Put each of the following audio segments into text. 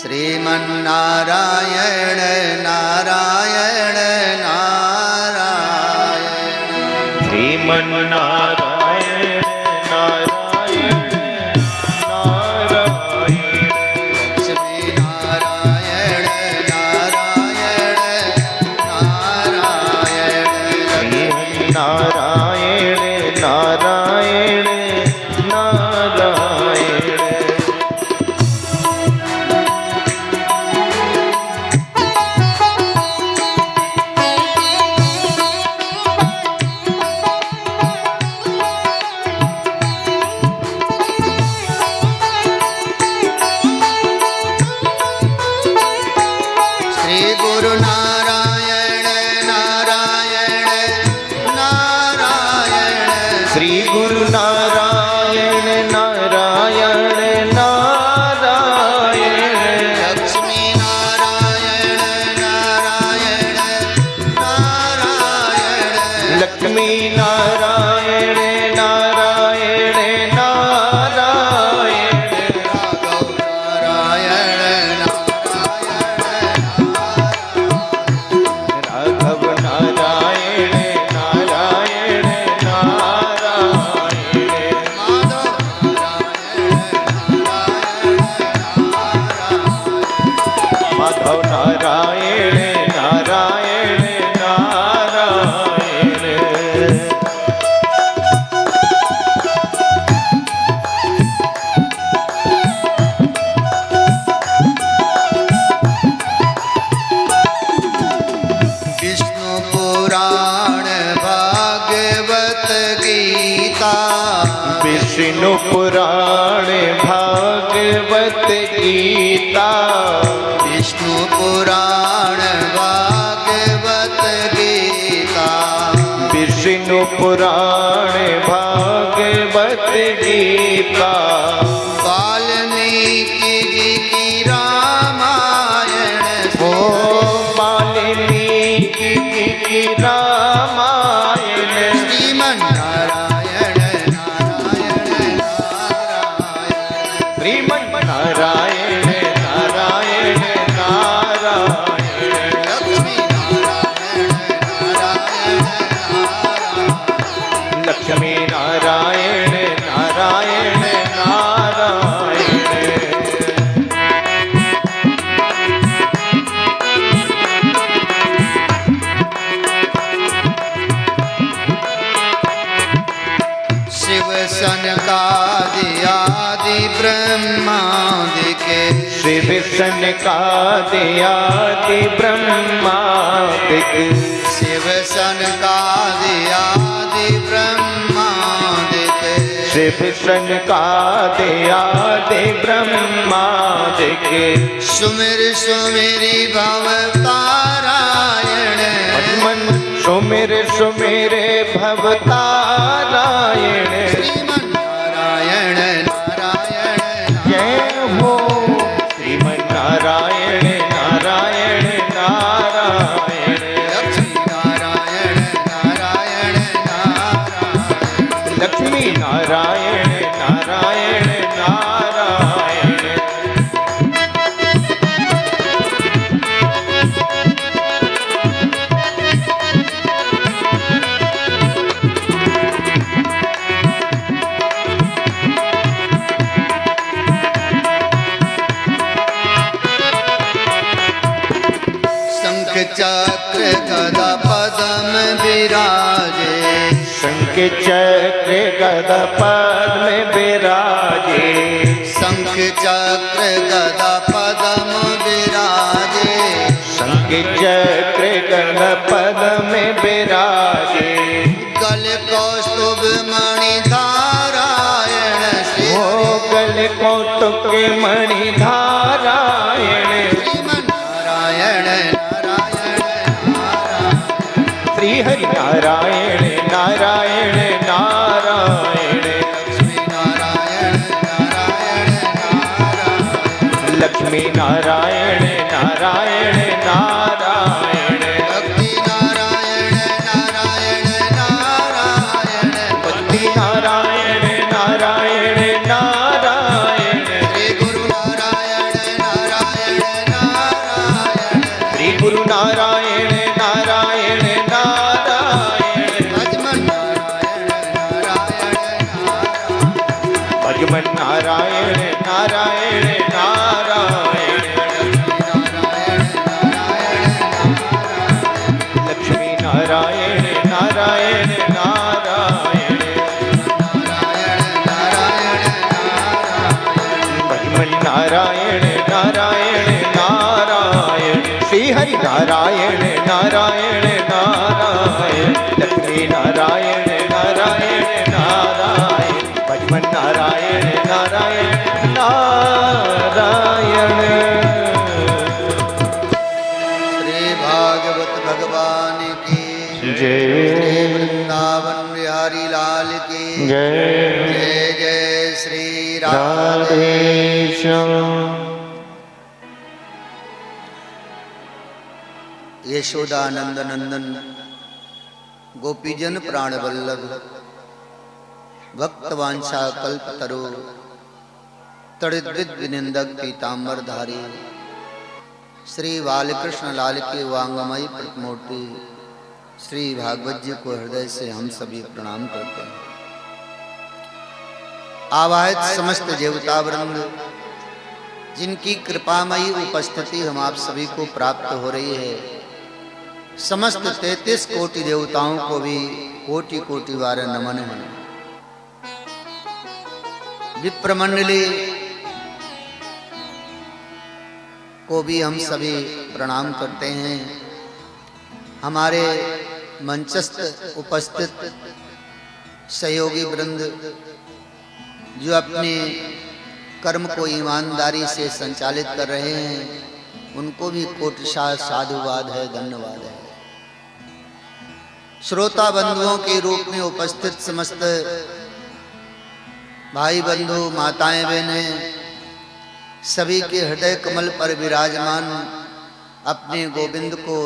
श्रीमन्नारायण नारायण नारायण श्रीमन्नारायण नारायण नारायण लक्ष्मीनारायण नारायण नारायण श्रीमन्नारायण नारायण नारायण श्री गुरु नारायण नारायण नारायण श्री गुरु नारायण नारायण नारायण लक्ष्मी नारायण नारायण नारायण लक्ष्मी नारायण नारायण नारायण राघव नारायण राघव नारायण नारायण नारायण माधव नारायण माधव नारायण नारायण नारायण विष्णु पुराण भागवत गीता विष्णु पुराण भागवत गीता विष्णु पुराण भागवत गीता विष्णु पुराण भागवत गीता वाल्मीकि जी की रामायण ओ वाल्मीकि की रामायण श्रीमन्नारायण नारायण नारायण श्रीमन्नारायण नारायण नारायण लक्ष्मी नारायण नारायण नारायण लक्ष्मी नारायण नारायण नारायण शिव सनकादि आदि ब्रह्मादिके शिव सनकादि ब्रह्मादिक शिव सनकादि आदि ब्रह्मादिके शिव सनकादि ब्रह्मादिक सुमिर सुमेरी भव तारायण मन सुमिर सुमिर भवतारायण श्रीमन्नारायण नारायण जय हो श्रीमन्नारायण नारायण नारायण लक्ष्मी नारायण नारायण नारायण लक्ष्मी नारायण नारायण नारायण शंख चक्र गदा पद्म विराजे शंख चक्र गदा पद्म विराजे शंख चक्र गदा पद्म विराजे शंख चक्र गदा पद्म विराजे गल कौस्तुभ मणि धारायण श्री ओ गल कौतुक मणि धारायण श्रीमन्नारायण नारायण नारायण श्री हरि नारायण नारायण नारायण लक्ष्मी नारायण नारायण नारायण लक्ष्मी नारायण नारायण नारायण भक्ति नारायण नारायण नारायण भक्ति नारायण नारायण नारायण श्री गुरु नारायण नारायण नारायण नारायण नारायण लक्ष्मी नारायण नारायण नारायण भगवान नारायण नारायण नारायण। श्री भागवत भगवान की जय। श्री वृंदावन बिहारी लाल की जय। जय जय श्री राधे। राधेश्याम। यशोदानंद नंदन गोपीजन प्राण वल्लभ भक्तवांछा कल्पतरो तड़िद्विद विनिंदक पीताम्बर धारी श्री बालकृष्ण लाल के वांगमयी प्रतिमूर्ति श्री भागवत जी को हृदय से हम सभी प्रणाम करते हैं। आवाहित समस्त देवता वृंद जिनकी कृपामयी उपस्थिति हम आप सभी को प्राप्त हो रही है, समस्त 33 कोटि देवताओं को भी कोटि कोटि बार नमन है। विप्रमंडली को भी हम सभी प्रणाम करते हैं। हमारे मंचस्थ उपस्थित सहयोगी वृंद जो अपने कर्म को ईमानदारी से संचालित कर रहे हैं, उनको भी कोटिशाह साधुवाद है, धन्यवाद है। श्रोता बंधुओं के रूप में उपस्थित समस्त भाई बंधु माताएं बहनें सभी के हृदय कमल पर विराजमान अपने गोविंद को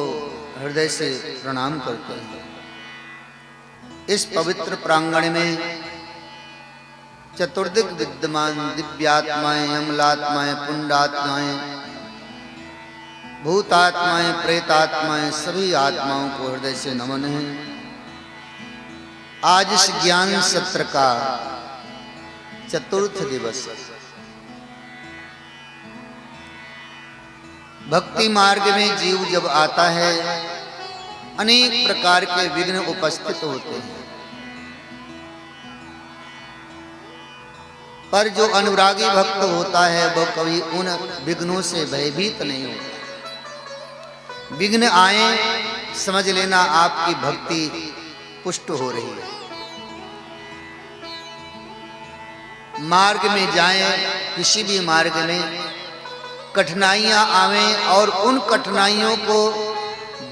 हृदय से प्रणाम करते हैं। इस पवित्र प्रांगण में चतुर्दिक विद्यमान दिव्यात्माएं, अमलात्माएं, पुंडात्माएं, भूतात्माएं, प्रेतात्माएं, सभी आत्माओं को हृदय से नमन है। आज इस ज्ञान सत्र का चतुर्थ दिवस। भक्ति मार्ग में जीव जब आता है, अनेक प्रकार के विघ्न उपस्थित होते हैं, पर जो अनुरागी भक्त होता है वह कभी उन विघ्नों से भयभीत नहीं होता। विघ्न आए समझ लेना आपकी भक्ति पुष्ट हो रही है। मार्ग में जाएं, किसी भी मार्ग में कठिनाइयां आवें और उन कठिनाइयों को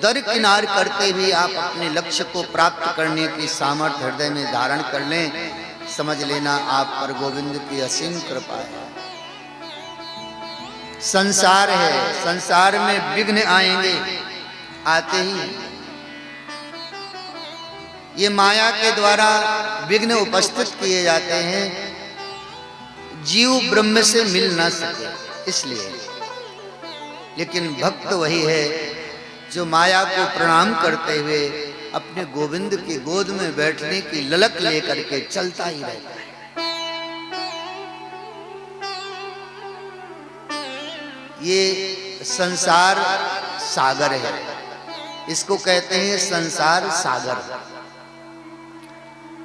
दरकिनार करते हुए आप अपने लक्ष्य को प्राप्त करने की सामर्थ्य हृदय में धारण कर लें, समझ लेना आप पर गोविंद की असीम कृपा है। संसार है, संसार में विघ्न आएंगे, आते ही ये माया के द्वारा विघ्न उपस्थित किए जाते हैं, जीव ब्रह्म से मिल ना सके इसलिए। लेकिन भक्त वही है जो माया को प्रणाम करते हुए अपने गोविंद की गोद में बैठने की ललक लेकर के चलता ही रहता है। ये संसार सागर है, इसको कहते हैं संसार सागर।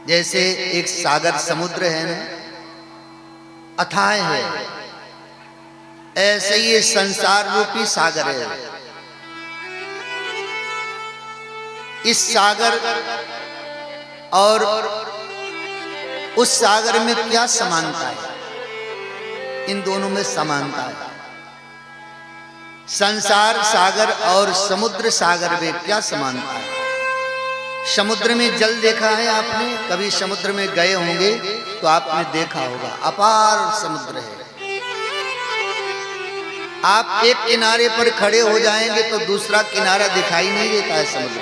जैसे एक सागर समुद्र है ना, अथाह है, ऐसे ये संसार रूपी सागर है। इस सागर और उस सागर में क्या समानता है? इन दोनों में समानता है। संसार सागर और समुद्र सागर में क्या समानता है? समुद्र में जल देखा है आपने? कभी समुद्र में गए होंगे तो आपने देखा होगा, अपार समुद्र है। आप एक किनारे पर खड़े हो जाएंगे तो दूसरा किनारा दिखाई नहीं देता है। समुद्र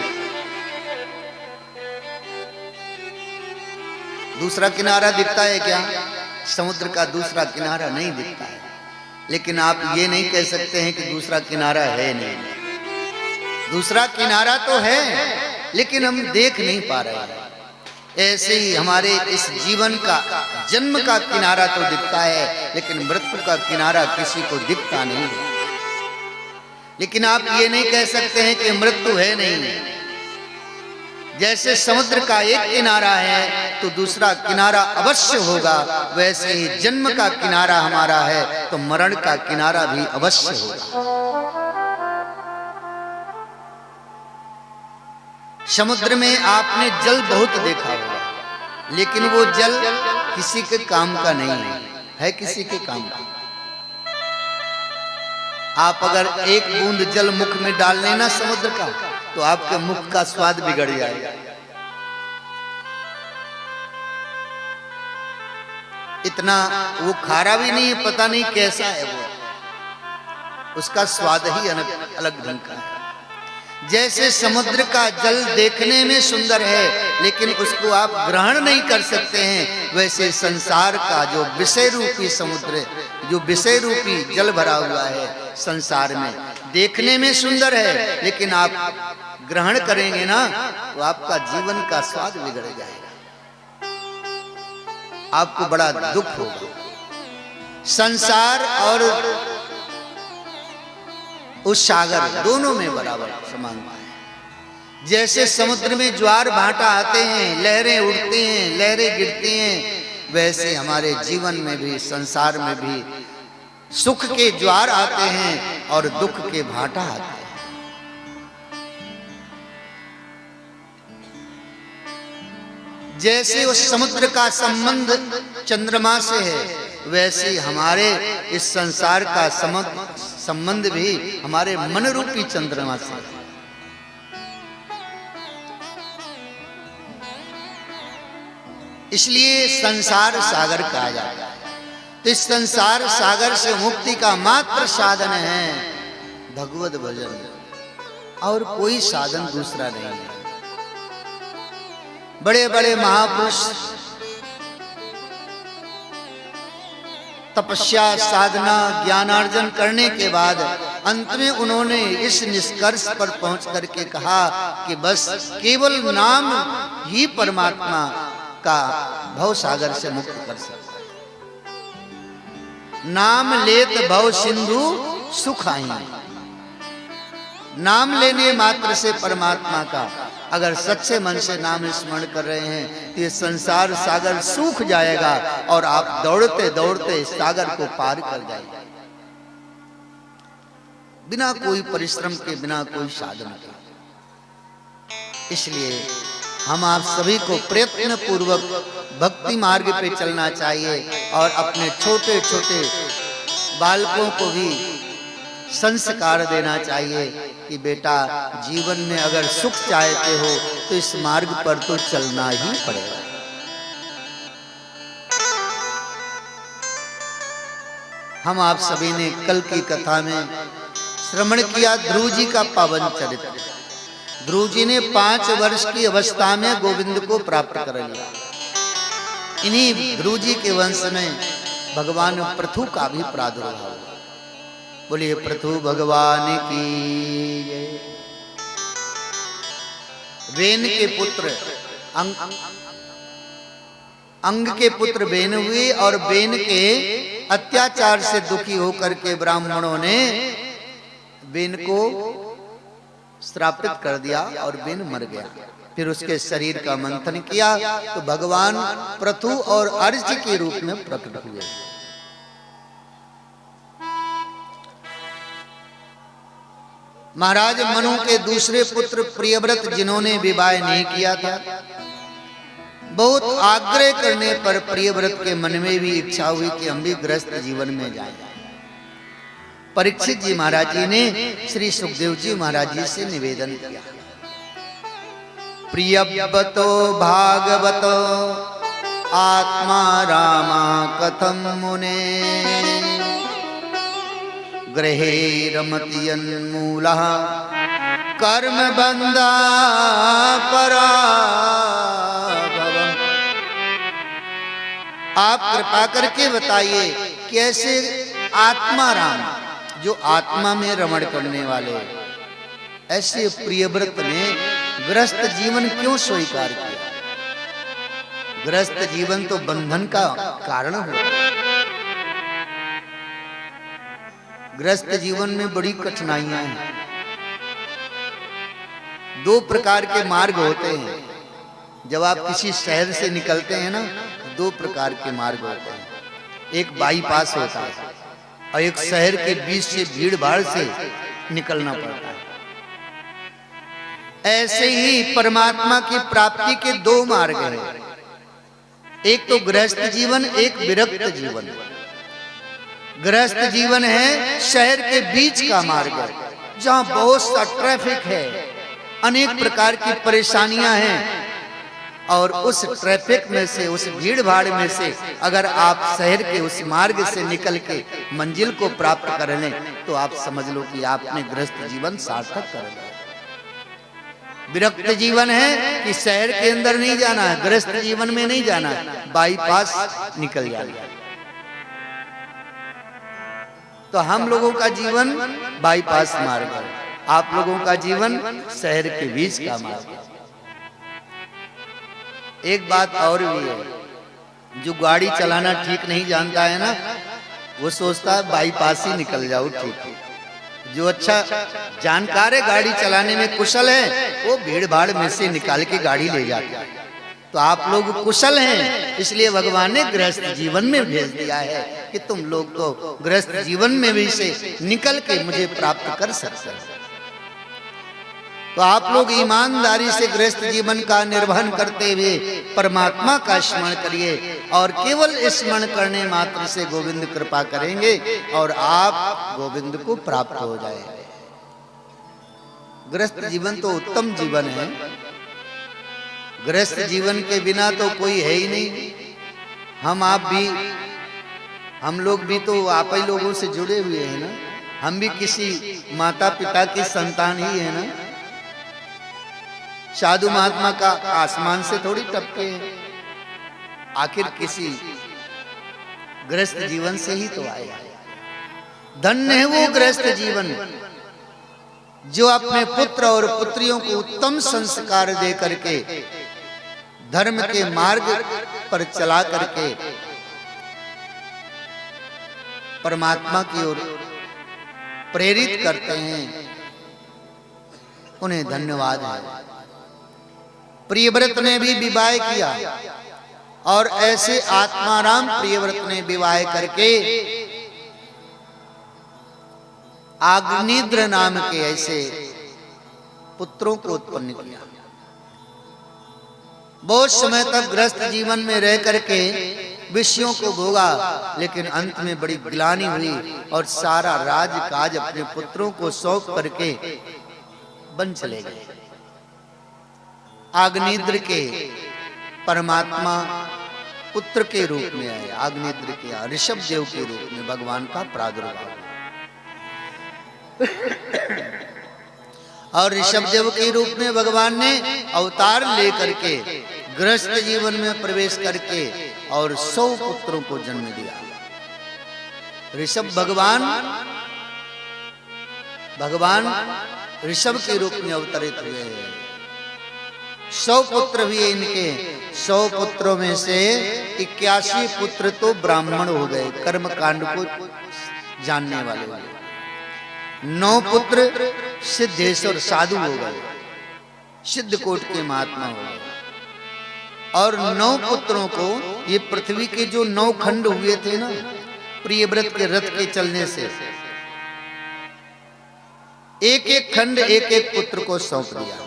दूसरा किनारा दिखता है क्या? समुद्र का दूसरा किनारा नहीं दिखता है। लेकिन आप ये नहीं कह सकते हैं कि दूसरा किनारा है नहीं। दूसरा किनारा तो है, लेकिन हम देख नहीं पा रहे हैं। ऐसे ही हमारे इस जीवन का जन्म का किनारा तो दिखता है, लेकिन मृत्यु का किनारा किसी को दिखता नहीं है। लेकिन आप ये नहीं कह सकते हैं कि मृत्यु है नहीं। जैसे समुद्र का एक किनारा है तो दूसरा किनारा अवश्य होगा, वैसे ही जन्म का किनारा हमारा है तो मरण का किनारा भी अवश्य होगा। समुद्र में आपने जल बहुत देखा होगा, लेकिन वो जल किसी के काम का नहीं है किसी के काम का। आप अगर एक बूंद जल मुख में डाल लेना समुद्र का, तो आपके मुख का स्वाद बिगड़ जाएगा। इतना वो खारा भी नहीं है, पता नहीं कैसा है वो, उसका स्वाद ही अलग ढंग का है। जैसे समुद्र का जल देखने में सुंदर है, लेकिन उसको आप ग्रहण नहीं कर सकते हैं, वैसे संसार का जो विषय रूपी समुद्र, जो विषय रूपी जल भरा हुआ है संसार में, देखने में सुंदर है, लेकिन आप ग्रहण करेंगे ना तो आपका जीवन का स्वाद बिगड़ जाएगा, आपको बड़ा दुख होगा। संसार और उस सागर दोनों में बराबर समानता है। जैसे समुद्र में ज्वार भाटा आते हैं, लहरें उठती हैं, लहरें गिरती हैं, वैसे हमारे जीवन में भी, संसार में भी सुख के ज्वार आते हैं और दुख के भाटा आते हैं। जैसे उस समुद्र का संबंध चंद्रमा से है, वैसे हमारे इस संसार का संबंध भी हमारे मन रूपी चंद्रमा से है। इसलिए संसार सागर कहा जाता है। तो इस संसार सागर से मुक्ति का मात्र साधन है भगवत भजन, और कोई साधन दूसरा नहीं है। बड़े बड़े महापुरुष तपस्या, साधना, ज्ञानार्जन करने के बाद अंत में उन्होंने इस निष्कर्ष पर पहुंच करके कहा कि बस केवल नाम ही परमात्मा का भव सागर से मुक्त कर सकता है। नाम लेत भव सिंधु सुख आई। नाम लेने मात्र से परमात्मा का अगर सच्चे मन से नाम स्मरण कर रहे हैं तो ये संसार सागर सूख जाएगा और आप दौड़ते दौड़ते सागर को पार कर जाएंगे, बिना कोई परिश्रम के, बिना कोई साधन के। इसलिए हम आप सभी को प्रयत्न पूर्वक भक्ति मार्ग पे चलना चाहिए और अपने छोटे छोटे बालकों को भी संस्कार देना चाहिए कि बेटा, जीवन में अगर सुख चाहते हो तो इस मार्ग पर तो चलना ही पड़ेगा। हम आप सभी ने कल की कथा में श्रवण किया ध्रुव जी का पावन चरित्र। ध्रुव जी ने 5 वर्ष की अवस्था में गोविंद को प्राप्त कर लिया। इन्हीं ध्रुव जी के वंश में भगवान पृथु का भी प्रादुर्भाव हुआ। बोलिए पृथु भगवान की जय। वेन के पुत्र अंग के पुत्र वेन हुए और वेन के अत्याचार से दुखी होकर के ब्राह्मणों ने वेन को श्रापित कर दिया और वेन मर गया। फिर उसके शरीर का मंथन किया तो भगवान पृथु और अर्च के रूप में प्रकट हुए। महाराज मनु के दूसरे पुत्र प्रियव्रत, जिन्होंने विवाह नहीं किया था, बहुत आग्रह करने पर प्रियव्रत के मन में भी इच्छा हुई कि हम भी गृहस्थ जीवन में जाएं। परीक्षित जी महाराज जी ने श्री सुखदेव जी महाराज जी से निवेदन किया, प्रियव्रतो भागवतो आत्मा रामा कथम मुने गृहे रमति अन्मूलः कर्म बंधा पराभवम्। आप कृपा करके बताइए कैसे आत्मा राम, जो आत्मा में रमण करने वाले, ऐसे प्रियव्रत ने गृहस्थ जीवन क्यों स्वीकार किया? गृहस्थ जीवन तो बंधन का कारण होता है। गृहस्थ जीवन में बड़ी कठिनाइयां हैं। 2 प्रकार के मार्ग होते हैं। जब आप किसी शहर से निकलते हैं ना, 2 प्रकार के मार्ग होते हैं। एक बाईपास होता है और एक शहर के बीच से भीड़ भाड़ से निकलना पड़ता है। ऐसे ही परमात्मा की प्राप्ति के दो मार्ग हैं, एक तो गृहस्थ जीवन, एक विरक्त जीवन। गृहस्थ जीवन है शहर के बीच का मार्ग, जहां बहुत सा ट्रैफिक है, अनेक प्रकार की परेशानियां हैं, और उस ट्रैफिक में से, उस भीड़ भाड़ में से अगर आप शहर के उस मार्ग से निकल के मंजिल को प्राप्त कर लें तो आप समझ लो कि आपने गृहस्थ जीवन सार्थक कर लिया। विरक्त जीवन है कि शहर के अंदर नहीं जाना है, गृहस्थ जीवन में नहीं जाना है, बाईपास निकल जाना है। तो हम लोगों का जीवन बाईपास मार्ग है, आप लोगों का जीवन शहर के बीच का मार्ग है। एक बात और भी है, जो गाड़ी चलाना ठीक नहीं जानता है ना, वो सोचता है बाईपास ही निकल जाओ ठीक है। जो अच्छा जानकार है, गाड़ी चलाने में कुशल है, वो भीड़ भाड़ में से निकाल के गाड़ी ले जाता है। तो आप लोग कुशल हैं, इसलिए भगवान ने गृहस्थ जीवन में भेज दिया है कि तुम लोग तो गृहस्थ जीवन में भी से निकल के मुझे प्राप्त कर सकते हैं। तो आप लोग ईमानदारी से गृहस्थ जीवन का निर्वहन करते हुए परमात्मा का स्मरण करिए, और केवल स्मरण करने मात्र से गोविंद कृपा करेंगे और आप गोविंद को प्राप्त हो जाएंगे। गृहस्थ जीवन तो उत्तम जीवन है, गृहस्थ जीवन के बिना तो कोई है ही नहीं। हम लोग भी तो आप ही लोगों से जुड़े हुए हैं ना, हम भी किसी माता पिता की संतान ही है ना। साधु महात्मा का आसमान से थोड़ी टपके हैं, आखिर किसी गृहस्थ जीवन से ही तो आए। धन्य है वो गृहस्थ जीवन जो अपने पुत्र और पुत्रियों को उत्तम संस्कार दे करके धर्म के मार्ग पर चला करके परमात्मा की ओर प्रेरित करते हैं। उन्हें धन्यवाद है। प्रियव्रत ने भी विवाह किया, और ऐसे आत्माराम प्रियव्रत ने विवाह करके अग्निद्र नाम के ऐसे पुत्रों को उत्पन्न किया। बहुत समय तक गृहस्थ जीवन में रह करके विषयों को भोगा, लेकिन अंत में बड़ी ग्लानि हुई और सारा राजकाज अपने पुत्रों को सौंप करके वन चले गए। अग्निद्र के परमात्मा पुत्र के रूप में आए, अग्निद्र के ऋषभ देव के रूप में भगवान का प्रादुर्भाव। और ऋषभ देव के रूप में भगवान ने अवतार लेकर के गृहस्थ जीवन में प्रवेश करके और 100 पुत्रों को जन्म दिया। ऋषभ भगवान ऋषभ के रूप में अवतरित हुए हैं। 100 पुत्र भी इनके, 100 पुत्रों में से 81 पुत्र तो ब्राह्मण हो गए, कर्म कांड को जानने वाले हुए। 9 पुत्र सिद्धेश्वर साधु हो गए, सिद्ध कोट के महात्मा हो गए। और 9 पुत्रों को, ये पृथ्वी के जो 9 खंड हुए थे ना प्रियव्रत के रथ के चलने से, एक एक खंड एक एक पुत्र को सौंप दिया।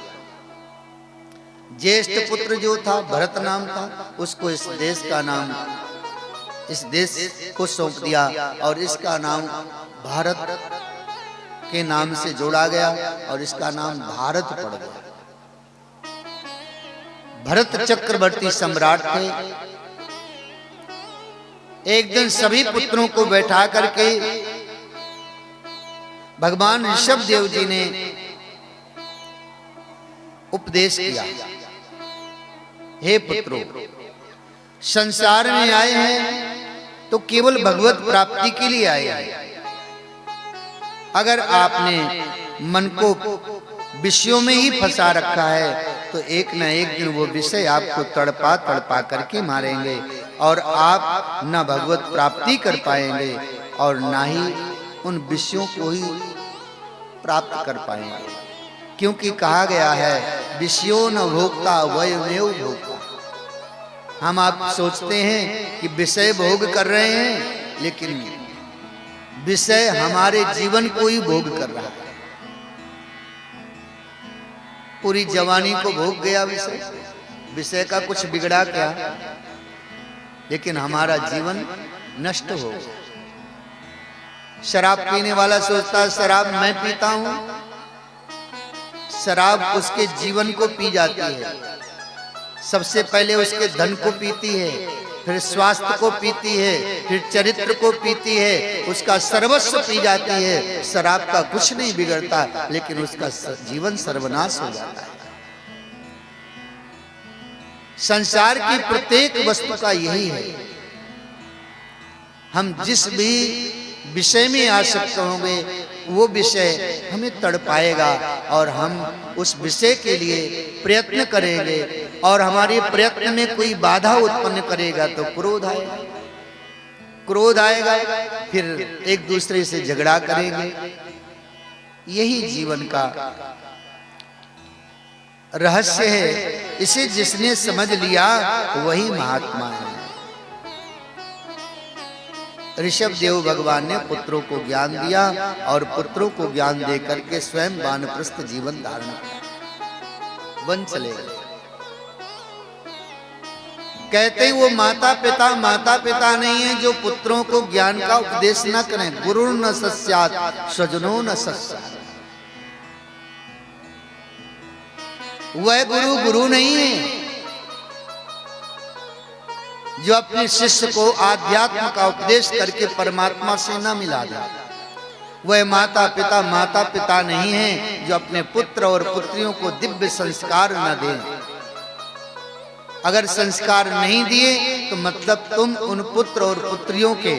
ज्येष्ठ पुत्र जो था भरत नाम था, उसको इस देश का नाम, इस देश को सौंप दिया और इसका नाम भारत के नाम से जोड़ा गया और इसका नाम भारत पड़ गया। भरत चक्रवर्ती सम्राट थे। एक दिन सभी पुत्रों को बैठा करके भगवान ऋषभ देव जी ने उपदेश किया, हे पुत्रों, संसार में आए हैं तो केवल भगवत प्राप्ति के लिए आए हैं। अगर आपने मन को विषयों में ही फंसा रखा है तो एक न एक दिन वो विषय आपको तड़पा तड़पा करके मारेंगे और आप न भगवत प्राप्ति कर पाएंगे और ना ही उन विषयों को ही प्राप्त कर पाएंगे। क्योंकि कहा गया है विषयों न भोक्ता वयमेव भोक्ता। हम आप सोचते हैं कि विषय भोग कर रहे हैं, लेकिन विषय हमारे जीवन को ही भोग कर रहा है। पूरी जवानी को भोग गया विषय, विषय का कुछ बिगड़ा क्या, लेकिन हमारा जीवन नष्ट हो गया। शराब पीने वाला सोचता है शराब मैं पीता हूं, शराब उसके जीवन को पी जाती है। सबसे पहले उसके धन को पीती है, फिर स्वास्थ्य को पीती है, फिर चरित्र को पीती है, उसका सर्वस्व पी जाती है। शराब का कुछ नहीं बिगड़ता, लेकिन उसका जीवन सर्वनाश हो जाता है। संसार की प्रत्येक वस्तु का यही है, हम जिस भी विषय में आसक्त होंगे वो विषय हमें तड़पाएगा और हम उस विषय के लिए प्रयत्न करेंगे, और हमारे प्रयत्न में कोई बाधा उत्पन्न करेगा तो क्रोध आएगा, क्रोध आएगा फिर एक दूसरे से झगड़ा करेंगे। यही जीवन का रहस्य है। इसे जिसने समझ लिया वही महात्मा है। ऋषभ देव भगवान ने पुत्रों को ज्ञान दिया और पुत्रों को ज्ञान दे करके स्वयं वानप्रस्थ जीवन धारण किया, वन चले गए। कहते हैं वो माता पिता नहीं है जो पुत्रों को ज्ञान का उपदेश न करें। गुरु न सस्यात् स्वजनो न सस्यात्। वह गुरु नहीं है जो अपने शिष्य को आध्यात्म का उपदेश करके परमात्मा से न मिला दे। वह माता पिता नहीं है जो अपने पुत्र और पुत्रियों को दिव्य संस्कार न दें। अगर संस्कार नहीं दिए तो मतलब तुम उन पुत्र और पुत्रियों के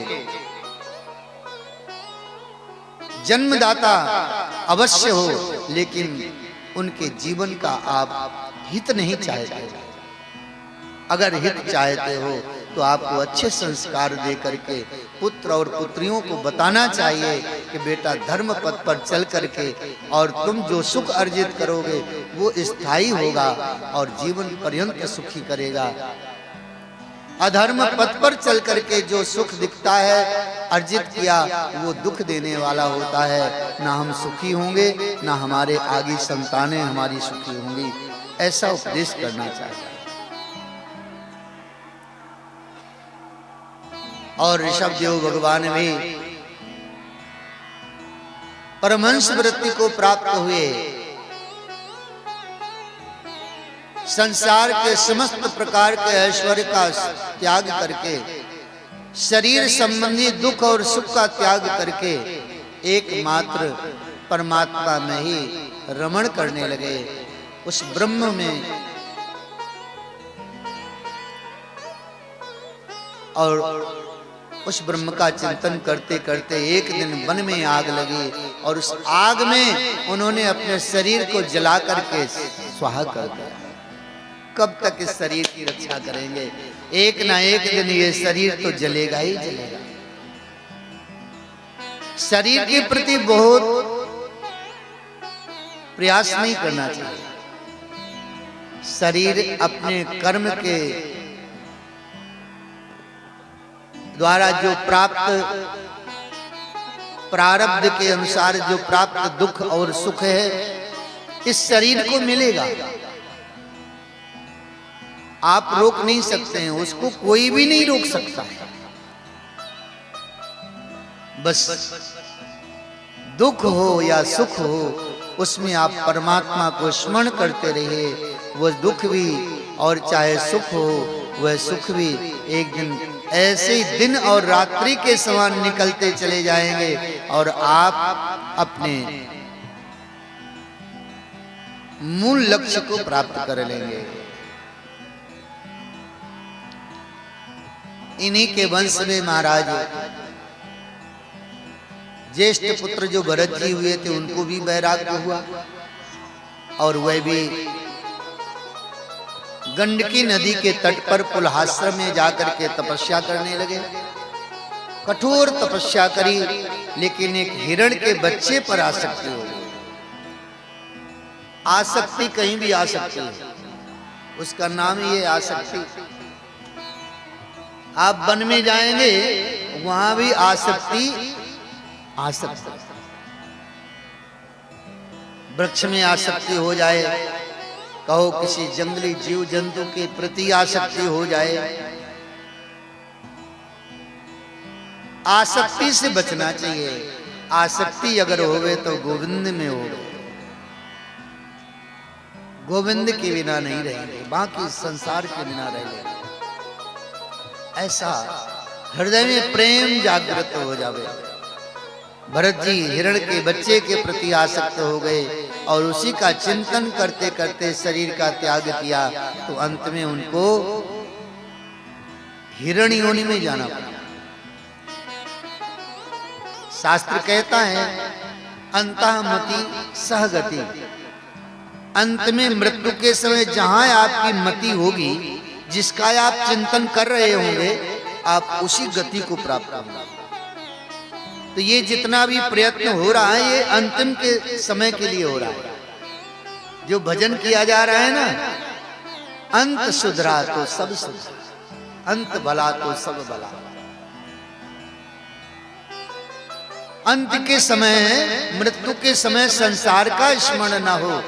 जन्मदाता अवश्य हो, लेकिन उनके जीवन का आप हित नहीं चाहते। अगर हित चाहते हो तो आपको अच्छे संस्कार दे करके पुत्र और पुत्रियों को बताना चाहिए कि बेटा धर्म पथ पर चल करके और तुम जो सुख अर्जित करोगे वो स्थायी होगा और जीवन पर्यंत सुखी करेगा। अधर्म पथ पर चल करके जो सुख दिखता है अर्जित किया वो दुख देने वाला होता है। ना हम सुखी होंगे ना हमारे आगे संतानें हमारी सुखी होंगी। ऐसा उपदेश करना चाहिए। और ऋषभ देव भगवान भी परमहंस वृत्ति को प्राप्त हुए। संसार के समस्त प्रकार के ऐश्वर्य का त्याग करके, शरीर संबंधी दुख और सुख का त्याग करके एकमात्र परमात्मा में ही रमण करने लगे। उस ब्रह्म में और उस ब्रह्म का चिंतन करते करते एक दिन वन में आग लगी और उस आग में उन्होंने अपने शरीर को जला करके स्वाहा कर दिया। कब तक इस शरीर की रक्षा करेंगे? एक ना एक दिन ये शरीर तो जलेगा ही जलेगा। शरीर के प्रति बहुत प्रयास नहीं करना चाहिए। शरीर अपने कर्म के द्वारा जो प्राप्त प्रारब्ध के अनुसार जो प्राप्त दुख और सुख है इस शरीर को मिलेगा। आप रोक नहीं सकते हैं, उसको कोई भी नहीं रोक सकता। बस दुख हो या सुख हो उसमें आप परमात्मा को स्मरण करते रहिए। वह दुख भी और चाहे सुख हो वह सुख भी एक दिन ऐसे ही दिन और रात्रि के समान निकलते चले जाएंगे और आप अपने मूल लक्ष्य को प्राप्त कर लेंगे। इन्हीं के वंश में महाराज ज्येष्ठ पुत्र जो भरत जी हुए थे उनको भी वैराग्य हुआ और वह भी गंडकी नदी के तट पर पुलहाश्रम में जाकर के तपस्या करने लगे। कठोर तपस्या करी, लेकिन एक हिरण के बच्चे पर आसक्ति हो गई। आसक्ति कहीं भी आ सकती है, उसका नाम ही है आसक्ति। आप वन में जाएंगे वहां भी आसक्ति आ सकती। वृक्ष में आसक्ति हो जाए कहो किसी जंगली जीव जंतु के प्रति आसक्ति हो जाए, आसक्ति से बचना चाहिए। आसक्ति अगर होवे तो गोविंद में होवे, गोविंद के बिना नहीं रहेंगे, बाकी संसार के बिना रहेंगे। ऐसा हृदय में प्रेम जागृत हो जावे। भरत जी हिरण के बच्चे के प्रति आसक्त हो गए और उसी का चिंतन करते करते शरीर का त्याग किया, तो अंत में उनको हिरण योनि में जाना पड़ा। शास्त्र कहता है अंतःमति सहगति, अंत में मृत्यु के समय जहां आपकी मति होगी, जिसका आप चिंतन कर रहे होंगे, आप उसी गति को प्राप्त होंगे। तो ये जितना भी प्रयत्न हो रहा है, ये अंतिम के समय के लिए हो रहा है। जो भजन किया जा रहा है ना, अंत सुधरा तो सब सुधरा, अंत भला तो सब भला। अंत के समय, मृत्यु के समय संसार का स्मरण ना हो,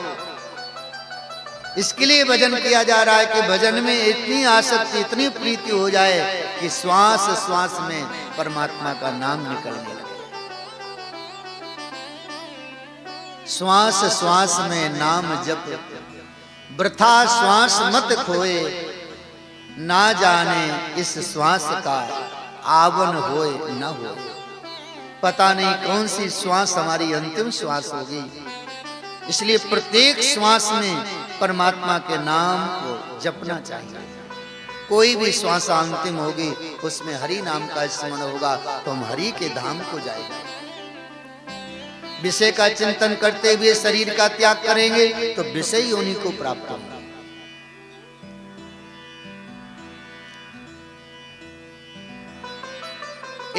इसके लिए भजन किया जा रहा है कि भजन में इतनी आसक्ति, इतनी प्रीति हो जाए कि श्वास श्वास में परमात्मा का नाम निकलने लगे। श्वास श्वास में नाम जप, वृथा श्वास मत खोए, ना जाने इस श्वास का आवन होए न हो। पता नहीं कौन सी श्वास हमारी अंतिम श्वास होगी, इसलिए प्रत्येक श्वास में परमात्मा के नाम को जपना चाहिए। कोई भी श्वास अंतिम होगी, उसमें हरि नाम का स्मरण होगा, तो हम हरि के धाम को जाएंगे। विषय का चिंतन करते हुए शरीर का त्याग करेंगे तो विषय योनि को प्राप्त होगा।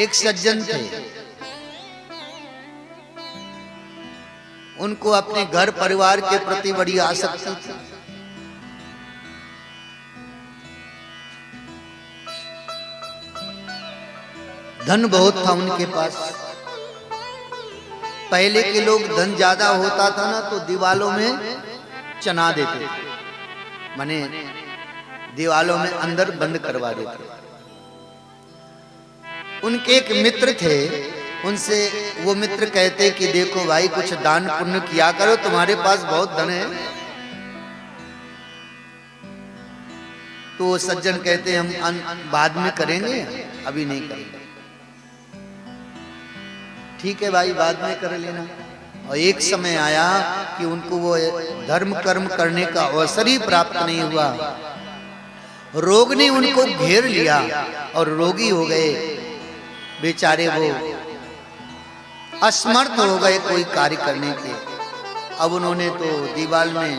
एक सज्जन थे, उनको अपने घर परिवार के प्रति बड़ी आसक्ति थी। धन बहुत था उनके पास। पहले के लोग धन ज्यादा होता था ना, तो दीवालों में चना देते थे, माने दीवालों में अंदर बंद करवा देते। उनके एक मित्र थे, उनसे वो मित्र कहते कि देखो भाई, कुछ दान पुण्य किया करो, तुम्हारे पास बहुत धन है। तो वो सज्जन कहते हम बाद में करेंगे, अभी नहीं करेंगे। ठीक है भाई, बाद में कर लेना। और एक समय आया कि उनको वो धर्म कर्म करने का अवसर ही प्राप्त नहीं हुआ। रोग ने उनको घेर लिया और रोगी हो गए बेचारे, वो असमर्थ हो गए कोई कार्य करने के। अब उन्होंने तो दीवार में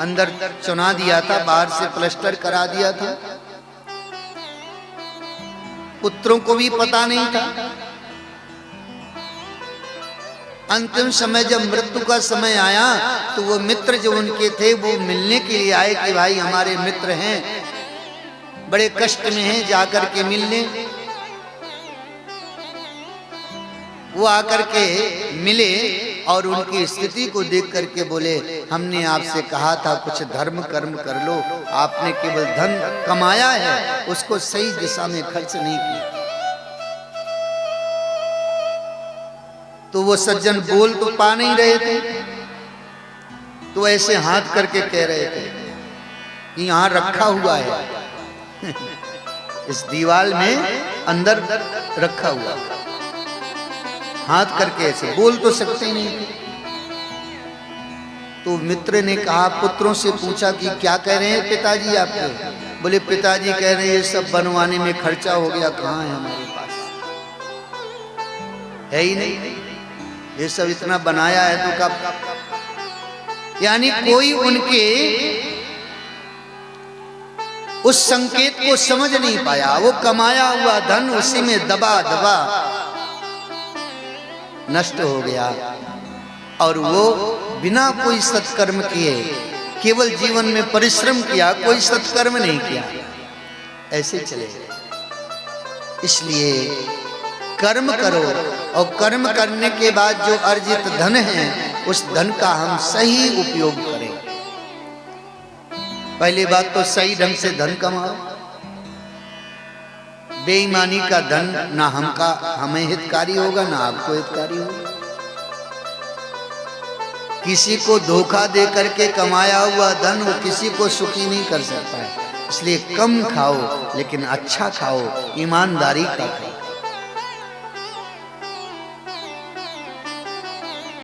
अंदर चुना दिया था, बाहर से प्लास्टर करा दिया था। पुत्रों को भी पता नहीं था। अंतिम समय जब मृत्यु का समय आया, तो वो मित्र जो उनके थे, वो मिलने के लिए आए कि भाई हमारे मित्र हैं, बड़े कष्ट में हैं, जाकर के मिलने। वो आकर के मिले और उनकी स्थिति को देख करके बोले, हमने आपसे कहा था कुछ धर्म कर्म कर लो, आपने केवल धन कमाया है, उसको सही दिशा में खर्च नहीं किया। तो वो सज्जन बोल तो पा नहीं रहे थे, तो ऐसे हाथ करके कह रहे थे कि यहां रखा हुआ है इस दीवार में अंदर रखा हुआ। हाथ करके ऐसे बोल तो सकते नहीं। तो मित्र ने कहा, पुत्रों से पूछा कि क्या कह रहे हैं पिताजी आपके? बोले पिताजी कह रहे हैं ये सब बनवाने में खर्चा हो गया, कहाँ है हमारे पास, है ही नहीं, ये सब इतना बनाया है तो कब। यानी कोई उनके उस संकेत को समझ नहीं पाया। वो कमाया हुआ धन उसी में दबा दबा नष्ट हो गया, और वो बिना कोई सत्कर्म किए, केवल जीवन में परिश्रम किया, कोई सत्कर्म नहीं किया, ऐसे चले गए। इसलिए कर्म करो, और कर्म करने के बाद जो अर्जित धन है उस धन का हम सही उपयोग करें। पहली बात तो सही ढंग से धन कमाओ। बेईमानी का धन ना हमें हितकारी होगा ना आपको हितकारी होगा। किसी को धोखा दे करके कमाया हुआ धन वो किसी को सुखी नहीं कर सकता है। इसलिए कम खाओ लेकिन अच्छा खाओ, ईमानदारी का खाओ।